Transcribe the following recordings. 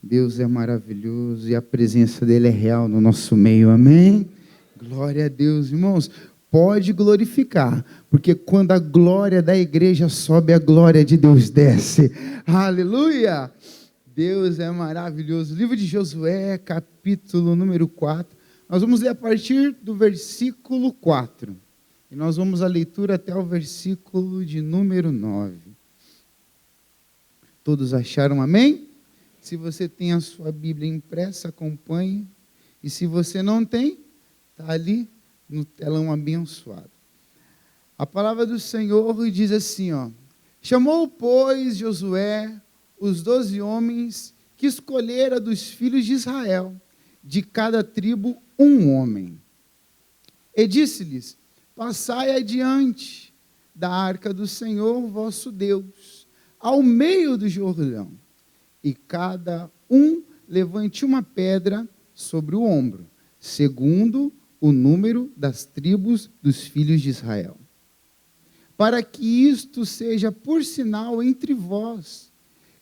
Deus é maravilhoso e a presença dele é real no nosso meio, amém? Glória a Deus, irmãos. Pode glorificar, porque quando a glória da igreja sobe, a glória de Deus desce. Aleluia! Deus é maravilhoso. Livro de Josué, capítulo número 4. Nós vamos ler a partir do versículo 4. E nós vamos a leitura até o versículo de número 9. Todos acharam amém? Se você tem a sua Bíblia impressa, acompanhe. E se você não tem, está ali no telão abençoado. A palavra do Senhor diz assim, chamou, pois, Josué os 12 homens que escolhera dos filhos de Israel, de cada tribo um homem. E disse-lhes, passai adiante da arca do Senhor vosso Deus, ao meio do Jordão, e cada um levante uma pedra sobre o ombro, segundo o número das tribos dos filhos de Israel, para que isto seja por sinal entre vós,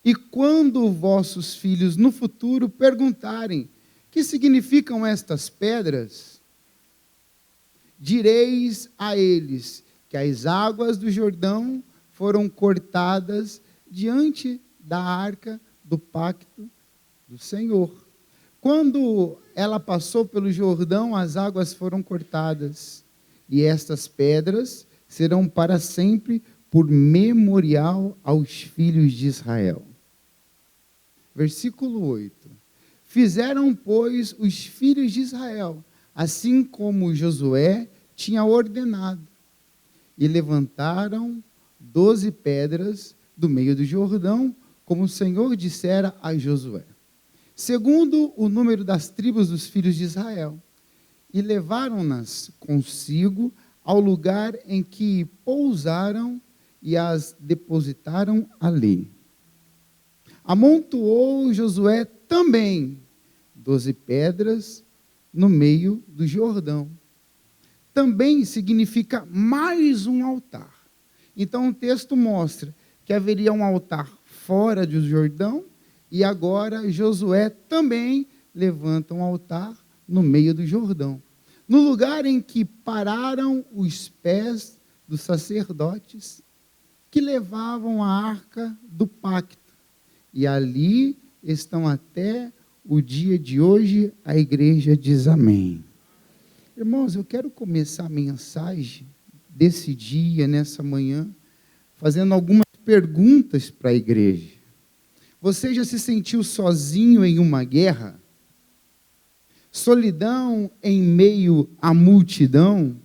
e quando vossos filhos no futuro perguntarem, que significam estas pedras? Direis a eles que as águas do Jordão foram cortadas diante da arca do pacto do Senhor. Quando ela passou pelo Jordão, as águas foram cortadas, e estas pedras serão para sempre por memorial aos filhos de Israel. Versículo 8. Fizeram, pois, os filhos de Israel, assim como Josué tinha ordenado, e levantaram 12 pedras do meio do Jordão, como o Senhor dissera a Josué, segundo o número das tribos dos filhos de Israel, e levaram-nas consigo ao lugar em que pousaram e as depositaram ali. Amontoou Josué também 12 pedras no meio do Jordão. Também significa mais um altar. Então o texto mostra que haveria um altar fora do Jordão, e agora Josué também levanta um altar no meio do Jordão, no lugar em que pararam os pés dos sacerdotes que levavam a arca do pacto. E ali estão até o dia de hoje. A igreja diz amém. Irmãos, eu quero começar a mensagem desse dia, nessa manhã, fazendo algumas perguntas para a igreja. Você já se sentiu sozinho em uma guerra? Solidão em meio à multidão?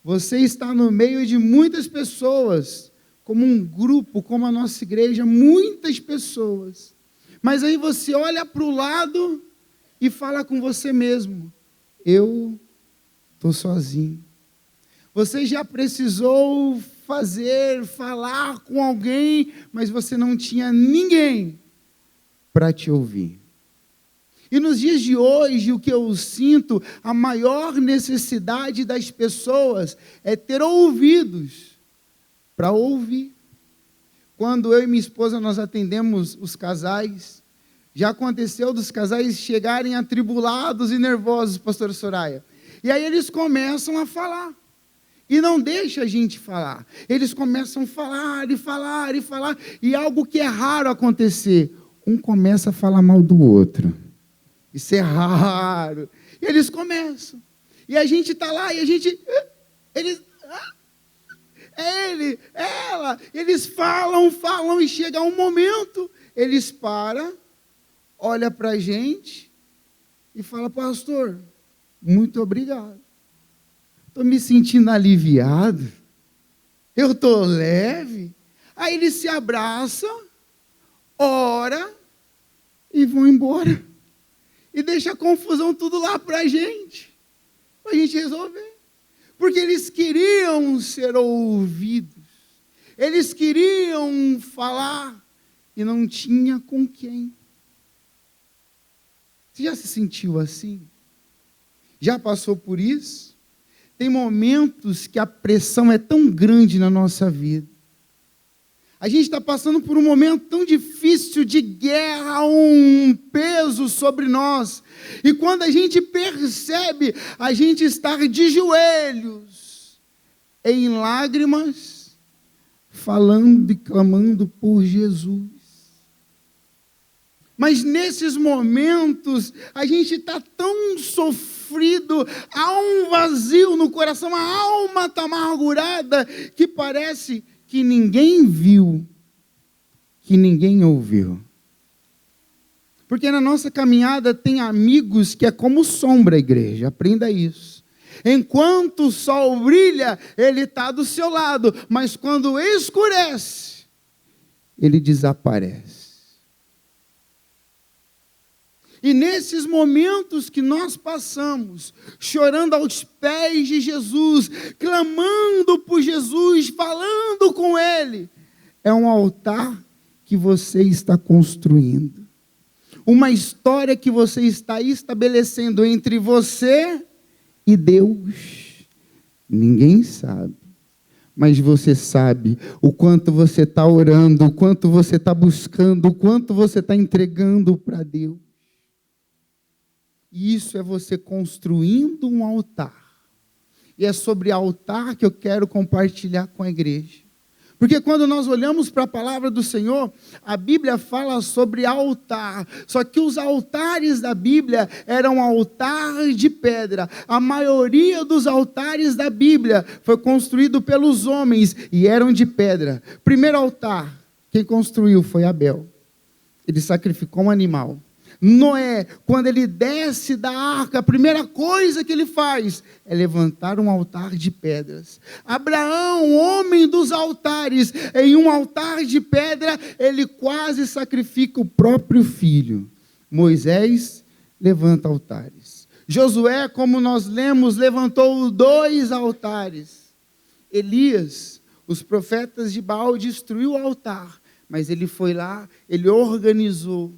Você está no meio de muitas pessoas, como um grupo, como a nossa igreja, muitas pessoas. Mas aí você olha para o lado e fala com você mesmo, eu estou sozinho. Você já precisou falar com alguém, mas você não tinha ninguém para te ouvir. E nos dias de hoje, o que eu sinto, a maior necessidade das pessoas é ter ouvidos para ouvir. Quando eu e minha esposa nós atendemos os casais, já aconteceu dos casais chegarem atribulados e nervosos, pastora Soraya. E aí eles começam a falar. E não deixa a gente falar. Eles começam a falar e falar e falar. E algo que é raro acontecer. Um começa a falar mal do outro. Isso é raro. E eles começam. E a gente está lá e a gente... ele, ela. Eles falam e chega um momento. Eles param, olham para a gente e falam, pastor, muito obrigado. Estou me sentindo aliviado, eu estou leve. Aí eles se abraçam, oram e vão embora. E deixa a confusão tudo lá para a gente resolver. Porque eles queriam ser ouvidos, eles queriam falar e não tinha com quem. Você já se sentiu assim? Já passou por isso? Tem momentos que a pressão é tão grande na nossa vida. A gente está passando por um momento tão difícil de guerra, um um peso sobre nós. E quando a gente percebe, a gente está de joelhos, em lágrimas, falando e clamando por Jesus. Mas nesses momentos, a gente está tão sofrido, há um vazio no coração, a alma está amargurada, que parece que ninguém viu, que ninguém ouviu. Porque na nossa caminhada tem amigos que é como sombra, igreja, aprenda isso. Enquanto o sol brilha, ele está do seu lado, mas quando escurece, ele desaparece. E nesses momentos que nós passamos, chorando aos pés de Jesus, clamando por Jesus, falando com Ele, é um altar que você está construindo. Uma história que você está estabelecendo entre você e Deus. Ninguém sabe, mas você sabe o quanto você está orando, o quanto você está buscando, o quanto você está entregando para Deus. E isso é você construindo um altar. E é sobre altar que eu quero compartilhar com a igreja. Porque quando nós olhamos para a palavra do Senhor, a Bíblia fala sobre altar. Só que os altares da Bíblia eram altar de pedra. A maioria dos altares da Bíblia foi construído pelos homens e eram de pedra. Primeiro altar, quem construiu foi Abel. Ele sacrificou um animal. Noé, quando ele desce da arca, a primeira coisa que ele faz é levantar um altar de pedras. Abraão, homem dos altares, em um altar de pedra, ele quase sacrifica o próprio filho. Moisés levanta altares. Josué, como nós lemos, levantou 2 altares. Elias, os profetas de Baal, destruiu o altar, mas ele foi lá, ele organizou,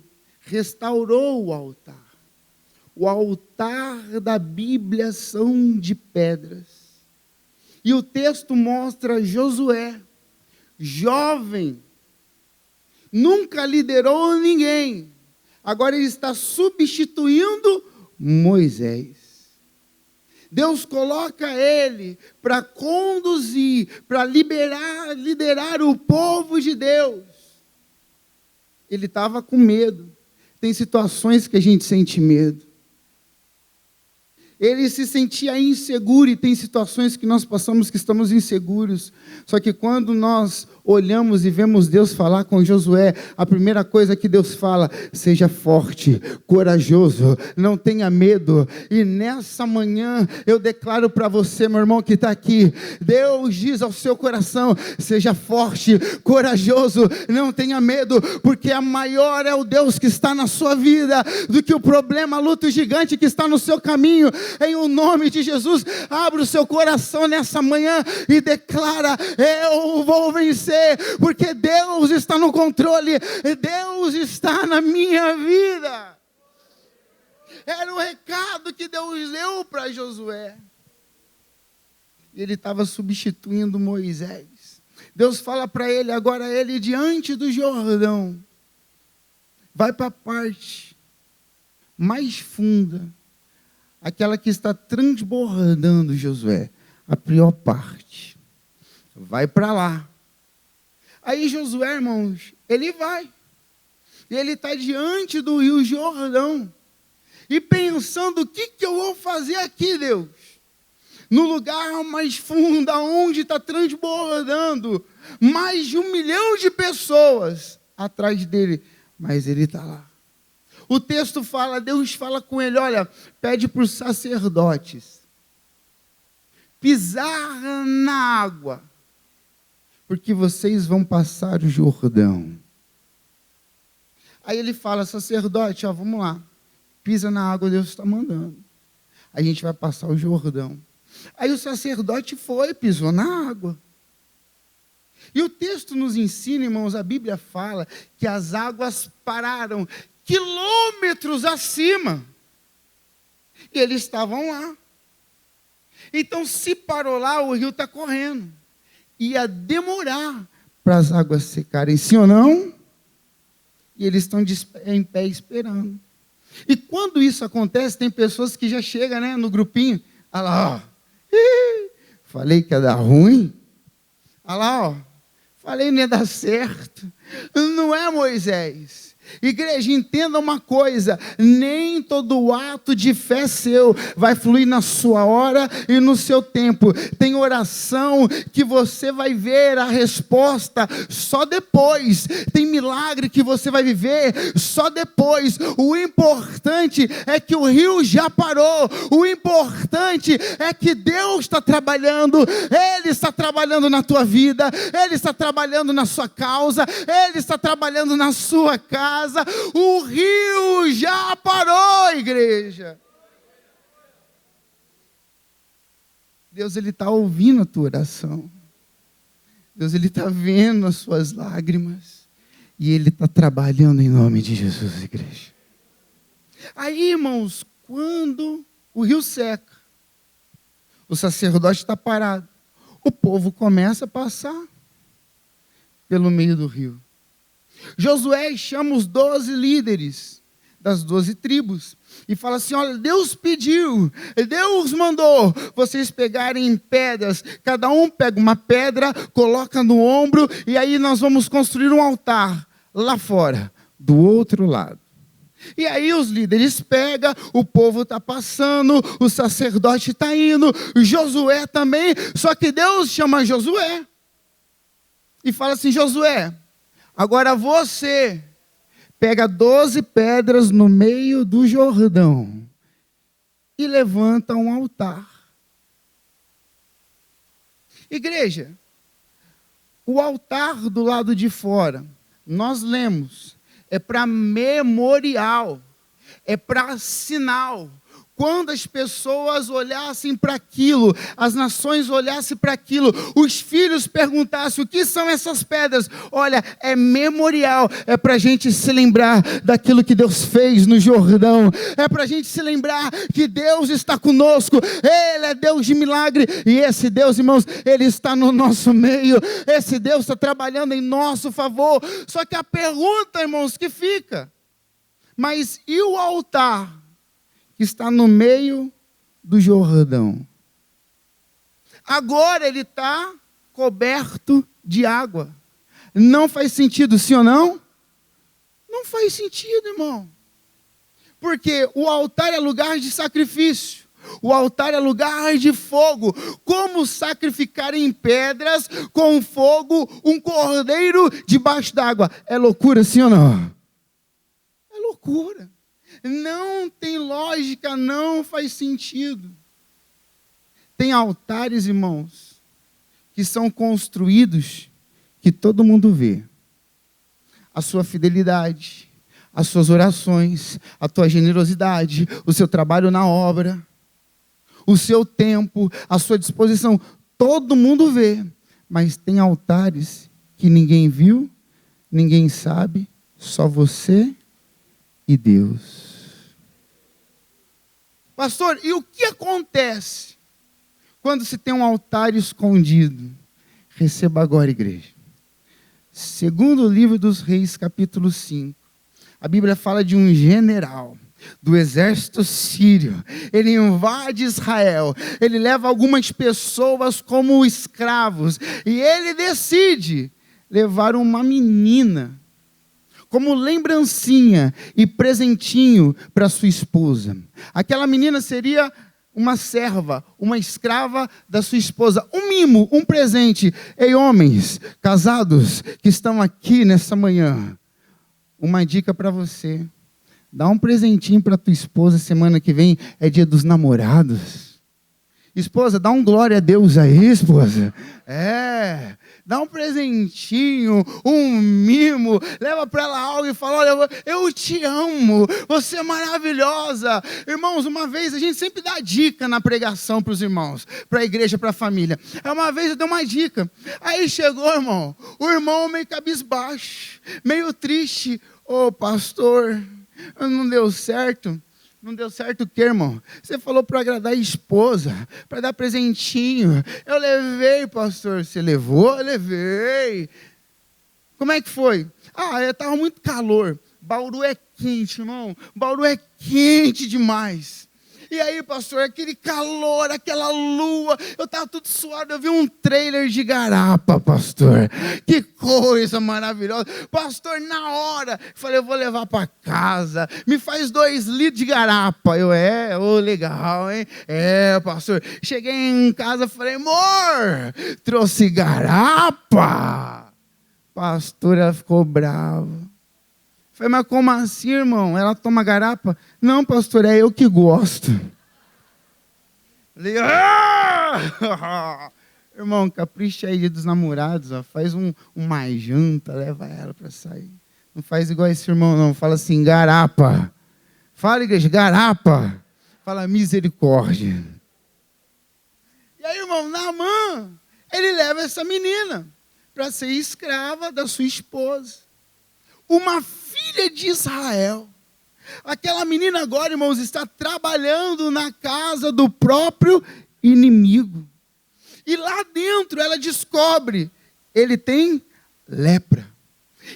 restaurou o altar. O altar da Bíblia são de pedras. E o texto mostra Josué, jovem, nunca liderou ninguém. Agora ele está substituindo Moisés. Deus coloca ele para conduzir, para liderar o povo de Deus. Ele estava com medo. Tem situações que a gente sente medo. Ele se sentia inseguro e tem situações que nós passamos que estamos inseguros. Só que quando nós olhamos e vemos Deus falar com Josué, a primeira coisa que Deus fala: seja forte, corajoso, não tenha medo. E nessa manhã eu declaro para você, meu irmão que está aqui, Deus diz ao seu coração: seja forte, corajoso, não tenha medo, porque a maior é o Deus que está na sua vida do que o problema, a luta gigante que está no seu caminho. Em o nome de Jesus, abre o seu coração nessa manhã e declara: eu vou vencer, porque Deus está no controle, Deus está na minha vida. Era o recado que Deus deu para Josué. E ele estava substituindo Moisés. Deus fala para ele, agora ele diante do Jordão, vai para a parte mais funda, aquela que está transbordando, Josué, a pior parte. Vai para lá. Aí Josué, irmãos, ele vai. E ele está diante do rio Jordão. E pensando, o que eu vou fazer aqui, Deus? No lugar mais fundo, onde está transbordando, mais de 1 milhão de pessoas atrás dele. Mas ele está lá. O texto fala, Deus fala com ele, olha, pede para os sacerdotes pisar na água, porque vocês vão passar o Jordão. Aí ele fala, sacerdote, vamos lá, pisa na água, Deus está mandando. A gente vai passar o Jordão. Aí o sacerdote foi, pisou na água. E o texto nos ensina, irmãos, a Bíblia fala que as águas pararam quilômetros acima. E eles estavam lá. Então, se parou lá, o rio está correndo. Ia demorar para as águas secarem, sim ou não? E eles estão em pé esperando. E quando isso acontece, tem pessoas que já chegam, né, no grupinho. Olha lá, ó. Falei que ia dar ruim. Olha lá, ó. Falei que não ia dar certo. Não é, Moisés? Igreja, entenda uma coisa, nem todo ato de fé seu vai fluir na sua hora e no seu tempo. Tem oração que você vai ver a resposta só depois. Tem milagre que você vai viver só depois. O importante é que o rio já parou. O importante é que Deus está trabalhando. Ele está trabalhando na tua vida. Ele está trabalhando na sua causa. Ele está trabalhando na sua casa. O rio já parou, igreja. Deus, Ele está ouvindo a tua oração. Deus, Ele está vendo as suas lágrimas. E Ele está trabalhando em nome de Jesus, igreja. Aí, irmãos, quando o rio seca, o sacerdote está parado, o povo começa a passar pelo meio do rio. Josué chama os 12 líderes das 12 tribos e fala assim: olha, Deus pediu, Deus mandou vocês pegarem pedras, cada um pega uma pedra, coloca no ombro, e aí nós vamos construir um altar lá fora, do outro lado. E aí os líderes pegam, o povo está passando, o sacerdote está indo, Josué também, só que Deus chama Josué e fala assim: Josué, agora você pega 12 pedras no meio do Jordão e levanta um altar. Igreja, o altar do lado de fora, nós lemos, é para memorial, é para sinal. Quando as pessoas olhassem para aquilo, as nações olhassem para aquilo, os filhos perguntassem: o que são essas pedras? Olha, é memorial, é para a gente se lembrar daquilo que Deus fez no Jordão, é para a gente se lembrar que Deus está conosco, Ele é Deus de milagre, e esse Deus, irmãos, Ele está no nosso meio, esse Deus está trabalhando em nosso favor. Só que a pergunta, irmãos, que fica: mas e o altar que está no meio do Jordão? Agora ele está coberto de água. Não faz sentido, sim ou não? Não faz sentido, irmão. Porque o altar é lugar de sacrifício. O altar é lugar de fogo. Como sacrificar em pedras com fogo um cordeiro debaixo d'água? É loucura, sim ou não? É loucura. Não tem lógica, não faz sentido. Tem altares, irmãos, que são construídos que todo mundo vê. A sua fidelidade, as suas orações, a tua generosidade, o seu trabalho na obra, o seu tempo, a sua disposição, todo mundo vê. Mas tem altares que ninguém viu, ninguém sabe, só você e Deus. Pastor, e o que acontece quando se tem um altar escondido? Receba agora, igreja. Segundo o livro dos Reis, capítulo 5, a Bíblia fala de um general do exército sírio. Ele invade Israel, ele leva algumas pessoas como escravos, e ele decide levar uma menina como lembrancinha e presentinho para sua esposa. Aquela menina seria uma serva, uma escrava da sua esposa, um mimo, um presente. Ei, homens casados que estão aqui nessa manhã, uma dica para você: dá um presentinho para tua esposa. Semana que vem é dia dos namorados. Esposa, dá um glória a Deus aí, esposa. Dá um presentinho, um mimo, leva para ela algo e fala: olha, eu te amo, você é maravilhosa. Irmãos, uma vez, a gente sempre dá dica na pregação para os irmãos, para a igreja, para a família. Uma vez eu dei uma dica, aí chegou, irmão, o irmão meio cabisbaixo, meio triste: ô pastor, não deu certo. Não deu certo o quê, irmão? Você falou para agradar a esposa, para dar presentinho. Eu levei, pastor. Você levou? Eu levei. Como é que foi? Estava muito calor. Bauru é quente, irmão. Bauru é quente demais. E aí, pastor, aquele calor, aquela lua, eu estava tudo suado, eu vi um trailer de garapa, pastor. Que coisa maravilhosa. Pastor, na hora, falei, eu vou levar para casa. Me faz 2 litros de garapa. Eu, legal, hein? Pastor. Cheguei em casa, falei, amor, trouxe garapa. Pastor, ela ficou brava. Falei, mas como assim, irmão? Ela toma garapa? Não, pastor, é eu que gosto. Falei, irmão, capricha aí dos namorados, ó, faz uma janta, leva ela para sair. Não faz igual esse irmão, não. Fala assim, garapa. Fala, igreja, garapa. Fala, misericórdia. E aí, irmão, Naamã, ele leva essa menina para ser escrava da sua esposa. Uma filha de Israel. Aquela menina agora, irmãos, está trabalhando na casa do próprio inimigo. E lá dentro ela descobre, ele tem lepra.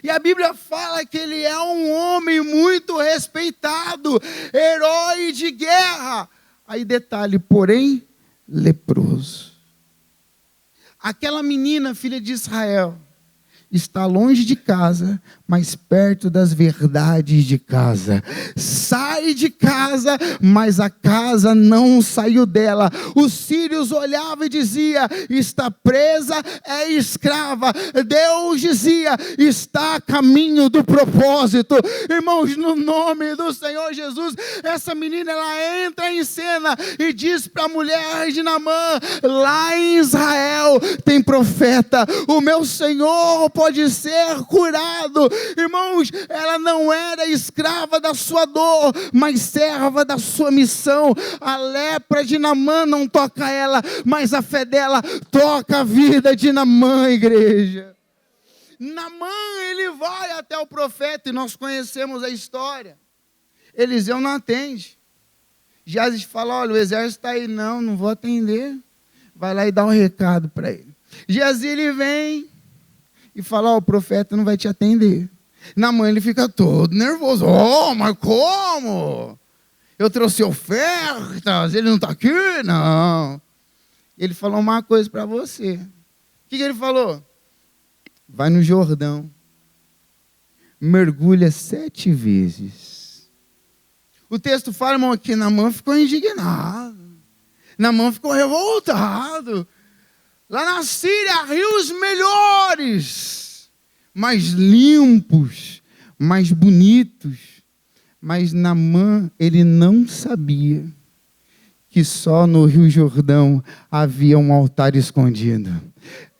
E a Bíblia fala que ele é um homem muito respeitado, herói de guerra. Aí detalhe, porém, leproso. Aquela menina, filha de Israel, está longe de casa, mas perto das verdades de casa. Sai de casa, mas a casa não saiu dela. Os sírios olhavam e diziam, está presa, é escrava. Deus dizia, está a caminho do propósito. Irmãos, no nome do Senhor Jesus, essa menina, ela entra em cena e diz para a mulher de Naamã, lá em Israel tem profeta, o meu Senhor pode ser curado. Irmãos, ela não era escrava da sua dor, mas serva da sua missão. A lepra de Naamã não toca ela, mas a fé dela toca a vida de Naamã, igreja. Naamã, ele vai até o profeta, e nós conhecemos a história. Eliseu não atende. Geazi fala, olha, o exército está aí. Não vou atender. Vai lá e dá um recado para ele. Geazi, ele vem e fala, o profeta não vai te atender. Naamã, ele fica todo nervoso. Mas como? Eu trouxe ofertas, ele não está aqui? Não. Ele falou uma coisa para você. O que ele falou? Vai no Jordão, mergulha 7 vezes. O texto fala, irmão, que Naamã ficou indignado. Naamã ficou revoltado. Lá na Síria, rios melhores, mais limpos, mais bonitos. Mas Naamã, ele não sabia que só no Rio Jordão havia um altar escondido.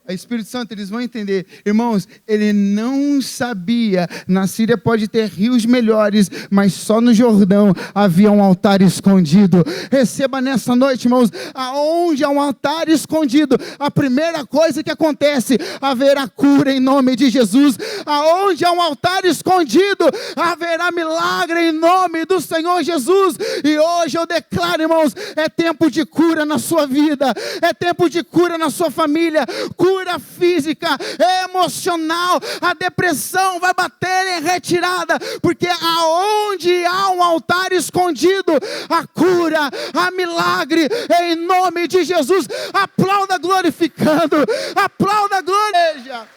O Espírito Santo, eles vão entender. Irmãos, ele não sabia. Na Síria pode ter rios melhores, mas só no Jordão havia um altar escondido. Receba nessa noite, irmãos, aonde há um altar escondido, a primeira coisa que acontece, haverá cura em nome de Jesus. Aonde há um altar escondido, haverá milagre em nome do Senhor Jesus. E hoje eu declaro, irmãos, é tempo de cura na sua vida, é tempo de cura na sua família, cura física, emocional. A depressão vai bater em retirada, porque aonde há um altar escondido, a cura, a milagre, em nome de Jesus. Aplauda glorificando, aplauda glória,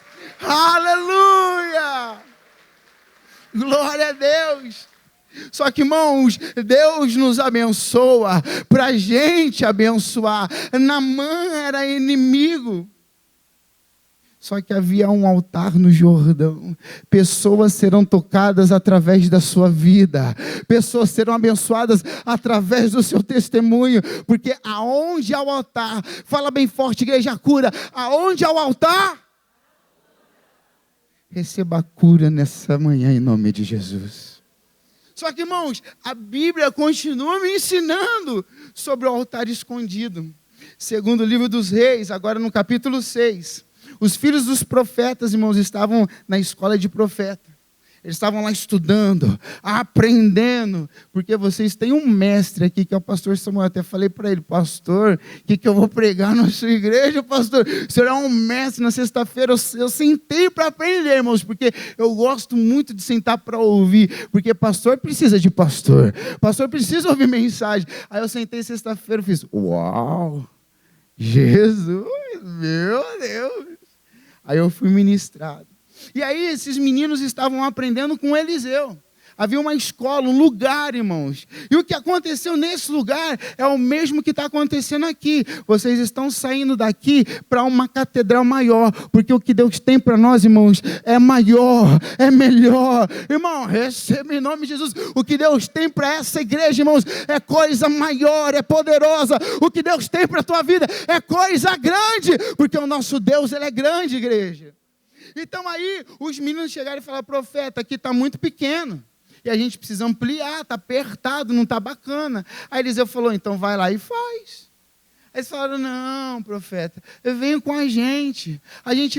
aleluia, glória a Deus. Só que, irmãos, Deus nos abençoa para a gente abençoar. Naamã era inimigo. Só que havia um altar no Jordão. Pessoas serão tocadas através da sua vida. Pessoas serão abençoadas através do seu testemunho. Porque aonde há o altar, fala bem forte, igreja, cura. Aonde há o altar, receba a cura nessa manhã em nome de Jesus. Só que, irmãos, a Bíblia continua me ensinando sobre o altar escondido. Segundo o livro dos Reis, agora no capítulo 6. Os filhos dos profetas, irmãos, estavam na escola de profeta. Eles estavam lá estudando, aprendendo, porque vocês têm um mestre aqui, que é o pastor Samuel. Eu até falei para ele: pastor, o que eu vou pregar na sua igreja, pastor? O senhor é um mestre. Na sexta-feira eu sentei para aprender, irmãos, porque eu gosto muito de sentar para ouvir, porque pastor precisa de pastor precisa ouvir mensagem. Aí eu sentei sexta-feira e fiz: uau, Jesus, meu Deus. Aí eu fui ministrado. E aí esses meninos estavam aprendendo com Eliseu. Havia uma escola, um lugar, irmãos. E o que aconteceu nesse lugar é o mesmo que está acontecendo aqui. Vocês estão saindo daqui para uma catedral maior, porque o que Deus tem para nós, irmãos, é maior, é melhor. Irmão, receba em nome de Jesus. O que Deus tem para essa igreja, irmãos, é coisa maior, é poderosa. O que Deus tem para a tua vida é coisa grande, porque o nosso Deus, Ele é grande, igreja. Então aí, os meninos chegaram e falaram: profeta, aqui está muito pequeno, e a gente precisa ampliar, está apertado, não está bacana. Aí Eliseu falou: então vai lá e faz. Aí eles falaram: não, profeta, venha com a gente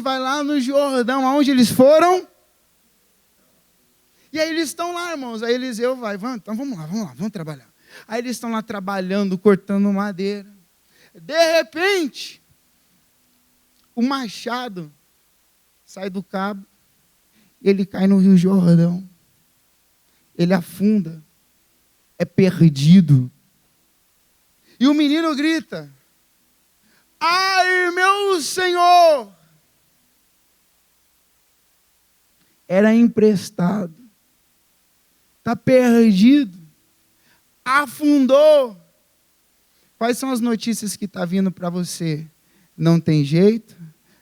vai lá no Jordão. Aonde eles foram? E aí eles estão lá, irmãos. Aí Eliseu vai: então vamos lá, vamos trabalhar. Aí eles estão lá trabalhando, cortando madeira. De repente, o machado sai do cabo, ele cai no Rio Jordão, ele afunda, é perdido. E o menino grita: ai, meu Senhor! Era emprestado, está perdido, afundou. Quais são as notícias que estão vindo para você? Não tem jeito,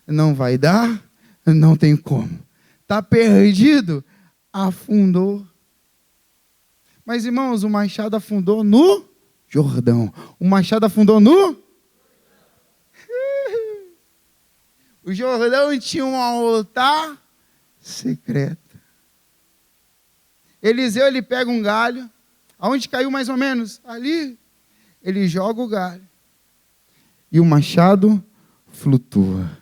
não vai dar, não tem como. Está perdido, afundou. Mas, irmãos, o machado afundou no Jordão. O machado afundou no... O Jordão tinha um altar secreto. Eliseu, ele pega um galho. Aonde caiu mais ou menos? Ali. Ele joga o galho. E o machado flutua.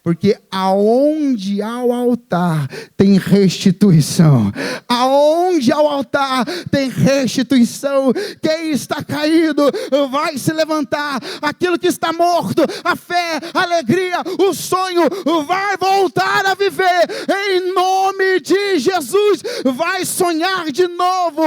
Porque aonde há o altar tem restituição. Aonde há o altar tem restituição. Quem está caído vai se levantar. Aquilo que está morto, a fé, a alegria, o sonho, vai voltar a viver. Em nome de Jesus, vai sonhar de novo,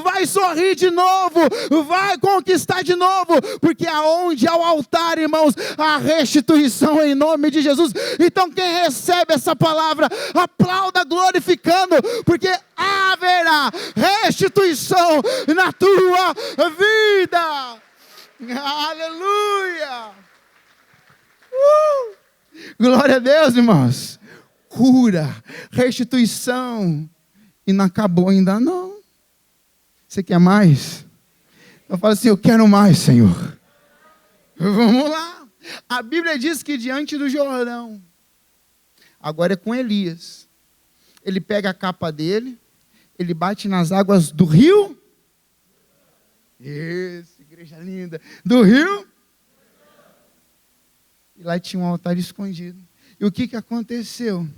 vai sorrir de novo, vai conquistar de novo. Porque aonde há o altar, irmãos, há restituição em nome de Jesus. Então quem recebe essa palavra, aplauda glorificando, porque haverá restituição na tua vida. Aleluia! Glória a Deus, irmãos. Cura, restituição. E não acabou ainda não. Você quer mais? Eu falo assim: eu quero mais, Senhor. Vamos lá. A Bíblia diz que diante do Jordão, agora é com Elias, ele pega a capa dele, ele bate nas águas do rio. Isso, igreja linda. Do rio. E lá tinha um altar escondido. E o que aconteceu?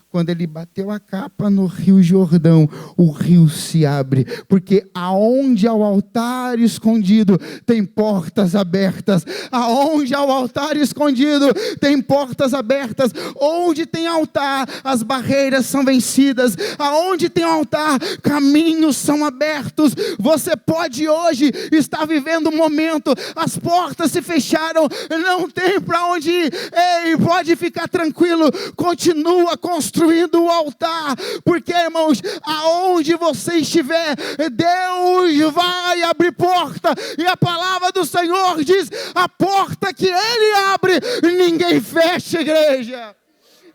Quando ele bateu a capa no Rio Jordão, o rio se abre, porque aonde há o altar escondido, tem portas abertas. Aonde há o altar escondido, tem portas abertas. Onde tem altar, as barreiras são vencidas. Aonde tem altar, caminhos são abertos. Você pode hoje estar vivendo um momento, as portas se fecharam, não tem para onde ir. Ei, pode ficar tranquilo, continua construindo o altar, porque, irmãos, aonde você estiver, Deus vai abrir porta, e a palavra do Senhor diz: a porta que Ele abre, ninguém fecha, igreja.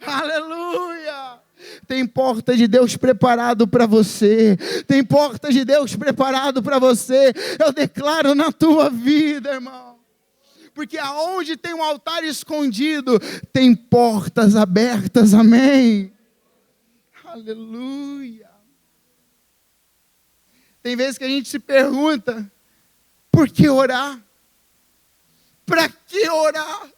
Aleluia! Tem porta de Deus preparado para você, tem porta de Deus preparado para você, eu declaro na tua vida, irmão. Porque aonde tem um altar escondido, tem portas abertas, amém? Aleluia. Tem vezes que a gente se pergunta: por que orar? Para que orar?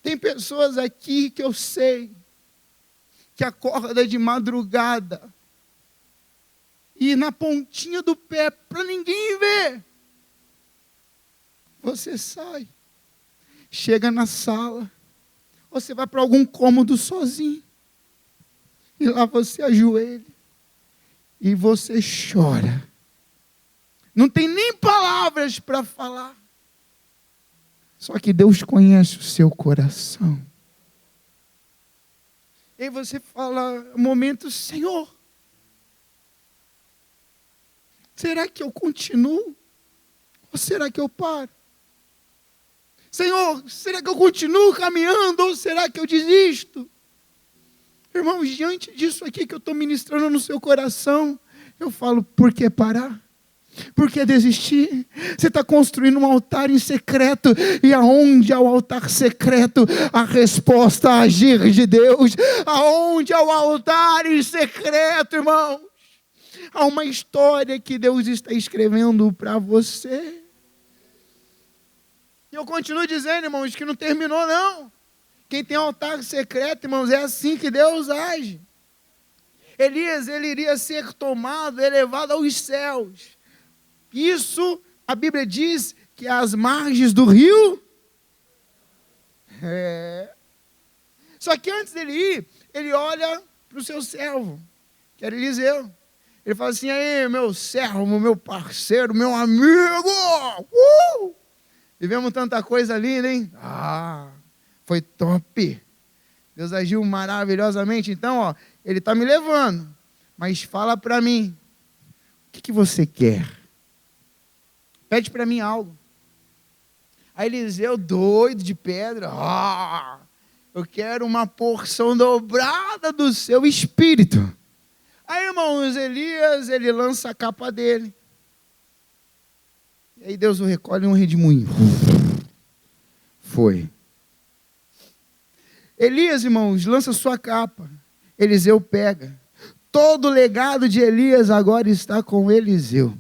Tem pessoas aqui que eu sei que acorda de madrugada e na pontinha do pé, para ninguém ver, você sai, chega na sala, você vai para algum cômodo sozinho, e lá você ajoelha, e você chora, não tem nem palavras para falar, só que Deus conhece o seu coração, e aí você fala, momento, Senhor, será que eu continuo? Ou será que eu paro? Senhor, será que eu continuo caminhando? Ou será que eu desisto? Irmãos, diante disso aqui que eu estou ministrando no seu coração, eu falo, por que parar? Por que desistir? Você está construindo um altar em secreto, e aonde há o altar secreto, a resposta a agir de Deus. Aonde há o altar em secreto, irmãos, há uma história que Deus está escrevendo para você. E eu continuo dizendo, irmãos, que não terminou não. Quem tem altar secreto, irmãos, é assim que Deus age. Elias, ele iria ser tomado, elevado aos céus. Isso, a Bíblia diz que às margens do rio. Só que antes dele ir, ele olha para o seu servo, que era Eliseu. Ele fala assim, aí, meu servo, meu parceiro, meu amigo. Vivemos tanta coisa linda, hein? Foi top. Deus agiu maravilhosamente. Então, ó, ele está me levando. Mas fala para mim, o que você quer? Pede para mim algo. Aí Eliseu, doido de pedra, eu quero uma porção dobrada do seu espírito. Aí, irmãos, Elias, ele lança a capa dele. E aí Deus o recolhe em um redemoinho. Foi. Elias, irmãos, lança sua capa. Eliseu pega. Todo o legado de Elias agora está com Eliseu.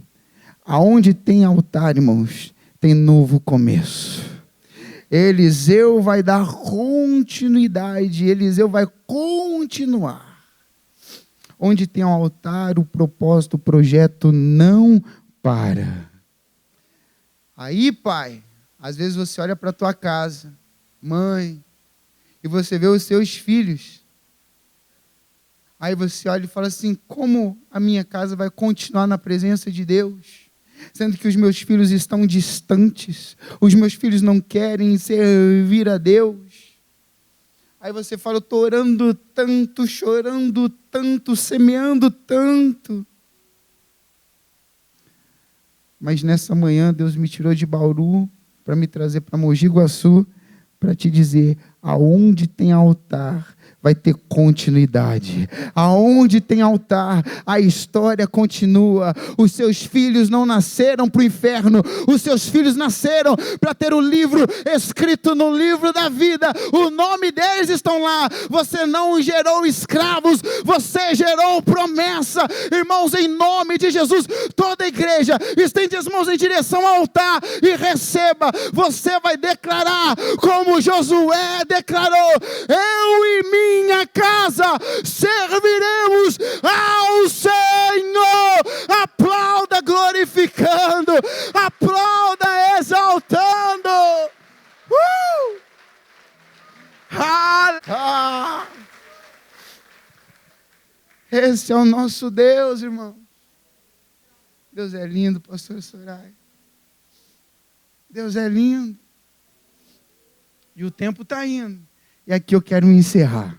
Aonde tem altar, irmãos, tem novo começo. Eliseu vai dar continuidade. Eliseu vai continuar. Onde tem um altar, o propósito, o projeto não para. Aí, pai, às vezes você olha para a tua casa, mãe, e você vê os seus filhos. Aí você olha e fala assim, como a minha casa vai continuar na presença de Deus? Sendo que os meus filhos estão distantes, os meus filhos não querem servir a Deus. Aí você fala, eu estou orando tanto, chorando tanto, semeando tanto. Mas nessa manhã Deus me tirou de Bauru para me trazer para Mogi Guaçu, para te dizer, aonde tem altar, vai ter continuidade. Aonde tem altar, a história continua. Os seus filhos não nasceram para o inferno, os seus filhos nasceram para ter o livro escrito no livro da vida. O nome deles estão lá. Você não gerou escravos, você gerou promessa. Irmãos, em nome de Jesus, toda a igreja estende as mãos em direção ao altar e receba. Você vai declarar como Josué declarou: eu e minha casa serviremos ao Senhor. Aplauda glorificando, aplauda exaltando. Esse é o nosso Deus, irmão. Deus é lindo, pastor Soraya. Deus é lindo. E o tempo está indo. E aqui eu quero encerrar.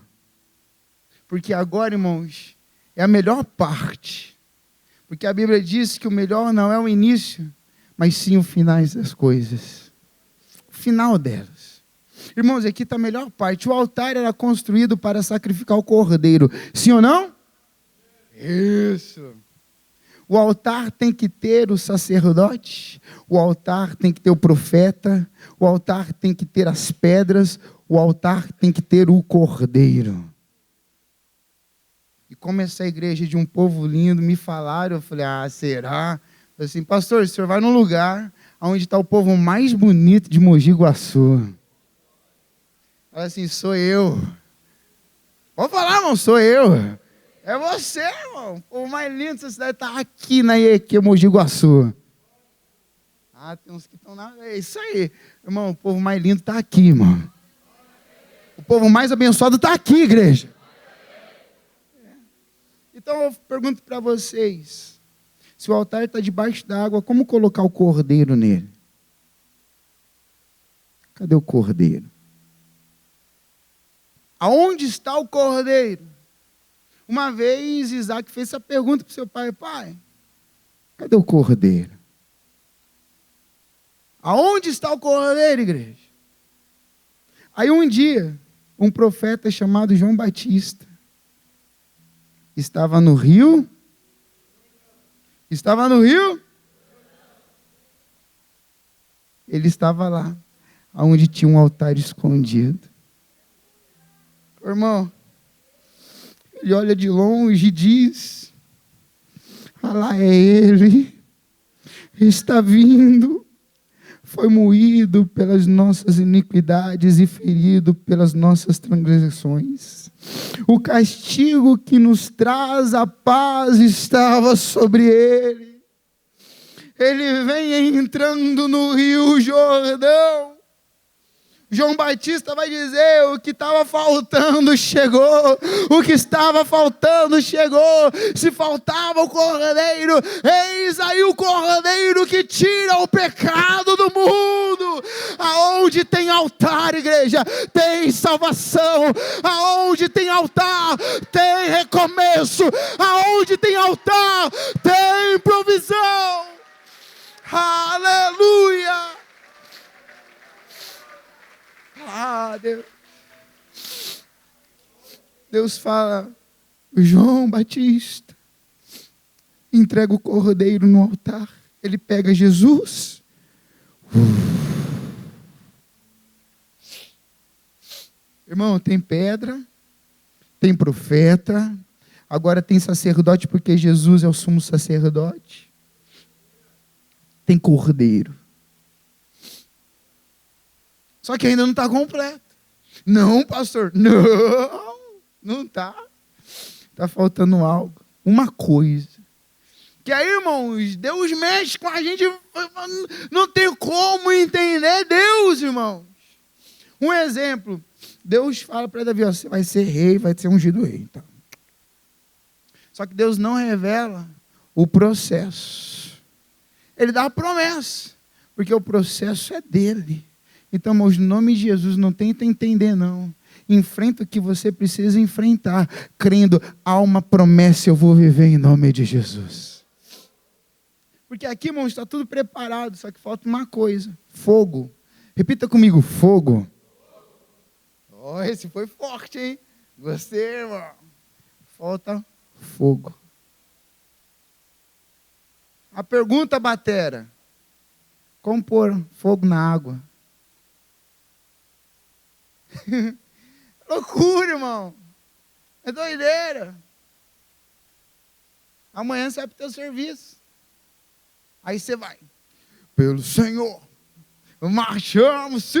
Porque agora, irmãos, é a melhor parte. Porque a Bíblia diz que o melhor não é o início, mas sim o final das coisas. O final delas. Irmãos, aqui está a melhor parte. O altar era construído para sacrificar o cordeiro. Sim ou não? Isso. O altar tem que ter o sacerdote, o altar tem que ter o profeta, o altar tem que ter as pedras, o altar tem que ter o cordeiro. E como essa igreja de um povo lindo me falaram, eu falei, será? Eu falei assim, pastor, o senhor vai num lugar onde está o povo mais bonito de Mogi Guaçu. Fala assim, sou eu. Pode falar, irmão, sou eu. É você, irmão. O povo mais lindo dessa cidade está aqui na IEQ Mogi Guaçu. Ah, tem uns que estão na... É isso aí. Irmão, o povo mais lindo está aqui, irmão. O povo mais abençoado está aqui, igreja. Então eu pergunto para vocês, se o altar está debaixo da água, como colocar o cordeiro nele? Cadê o cordeiro? Aonde está o cordeiro? Uma vez Isaac fez essa pergunta para o seu pai: pai, cadê o cordeiro? Aonde está o cordeiro, igreja? Aí um dia, um profeta chamado João Batista estava no rio. Estava no rio? Ele estava lá, onde tinha um altar escondido. Irmão, ele olha de longe e diz: ah lá é ele, está vindo, foi moído pelas nossas iniquidades e ferido pelas nossas transgressões. O castigo que nos traz a paz estava sobre ele. Ele vem entrando no Rio Jordão. João Batista vai dizer: o que estava faltando chegou, o que estava faltando chegou. Se faltava o cordeiro, eis aí o cordeiro que tira o pecado do mundo. Aonde tem altar, igreja, tem salvação. Aonde tem altar, tem recomeço. Aonde tem altar, tem provisão. Aleluia. Ah, Deus fala: João Batista entrega o cordeiro no altar. Ele pega Jesus. Irmão, tem pedra, tem profeta, agora tem sacerdote, porque Jesus é o sumo sacerdote. Tem cordeiro. Só que ainda não está completo. Não, pastor, não está. Está faltando algo, uma coisa. Que aí, irmãos, Deus mexe com a gente, não tem como entender Deus, irmãos. Um exemplo, Deus fala para Davi: ó, você vai ser rei, vai ser ungido rei. Então. Só que Deus não revela o processo. Ele dá a promessa, porque o processo é dele. Então, irmãos, em nome de Jesus, não tenta entender, não. Enfrenta o que você precisa enfrentar, crendo: há uma promessa, eu vou viver em nome de Jesus. Porque aqui, irmãos, está tudo preparado, só que falta uma coisa: fogo. Repita comigo: fogo. Oh, esse foi forte, hein? Gostei, irmão. Falta fogo. A pergunta, batera: como pôr fogo na água? Loucura, irmão. É doideira. Amanhã você vai para o teu serviço. Aí você vai: pelo Senhor, marchamos-se.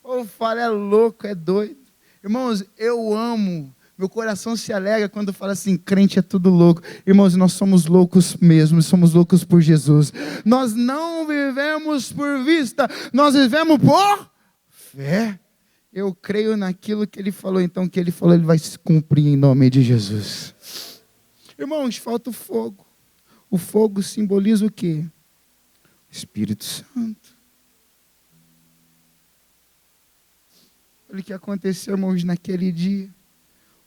Eu falo: é louco, é doido. Irmãos, eu amo. Meu coração se alegra quando fala assim: crente é tudo louco. Irmãos, nós somos loucos mesmo, somos loucos por Jesus. Nós não vivemos por vista, nós vivemos por fé. Eu creio naquilo que ele falou, então o que ele falou, ele vai se cumprir em nome de Jesus. Irmãos, falta o fogo. O fogo simboliza o quê? O Espírito Santo. Olha o que aconteceu, irmãos, naquele dia.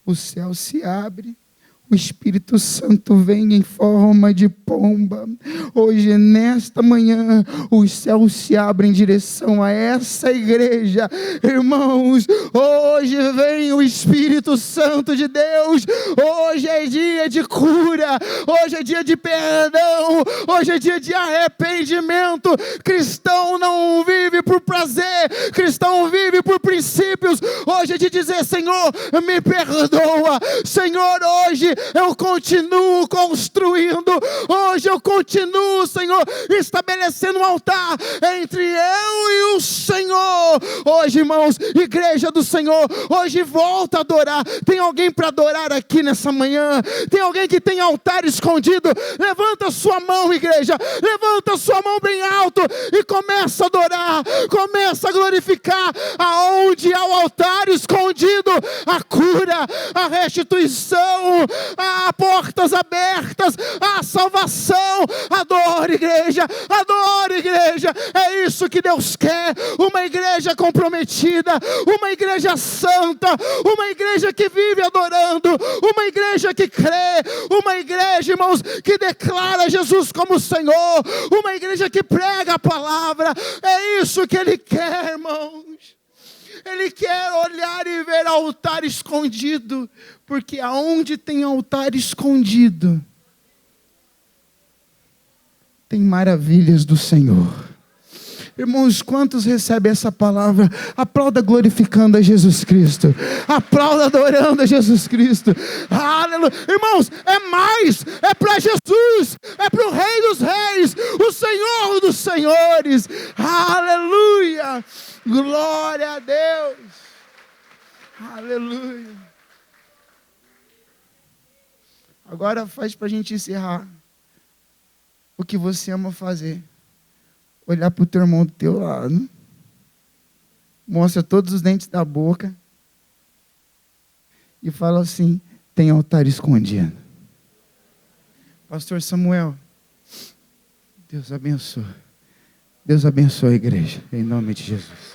O céu se abre. O Espírito Santo vem em forma de pomba. Hoje, nesta manhã, os céus se abrem em direção a essa igreja. Irmãos, hoje vem o Espírito Santo de Deus. Hoje é dia de cura. Hoje é dia de perdão. Hoje é dia de arrependimento. Cristão não vive por prazer. Cristão vive por princípios. Hoje é de dizer: Senhor, me perdoa. Senhor, hoje eu continuo construindo. Hoje eu continuo, Senhor, estabelecendo um altar entre eu e o Senhor. Hoje, irmãos, igreja do Senhor, hoje volta a adorar. Tem alguém para adorar aqui nessa manhã? Tem alguém que tem altar escondido? Levanta a sua mão, igreja. Levanta a sua mão bem alto e começa a adorar. Começa a glorificar. Aonde há o altar escondido, a cura, a restituição, há portas abertas, a salvação. Adore, igreja. Adore, igreja. É isso que Deus quer. Uma igreja comprometida, uma igreja santa, uma igreja que vive adorando, uma igreja que crê, uma igreja, irmãos, que declara Jesus como Senhor, uma igreja que prega a palavra. É isso que Ele quer, irmãos. Ele quer olhar e ver altar escondido, porque aonde tem altar escondido, tem maravilhas do Senhor. Irmãos, quantos recebem essa palavra? Aplauda glorificando a Jesus Cristo. Aplauda adorando a Jesus Cristo. Aleluia. Irmãos, é mais. É para Jesus. É para o Rei dos Reis. O Senhor dos Senhores. Aleluia. Glória a Deus. Aleluia. Agora faz para a gente encerrar. O que você ama fazer. Olhar para o teu irmão do teu lado. Mostra todos os dentes da boca. E fala assim: tem altar escondido. Pastor Samuel, Deus abençoe. Deus abençoe a igreja. Em nome de Jesus.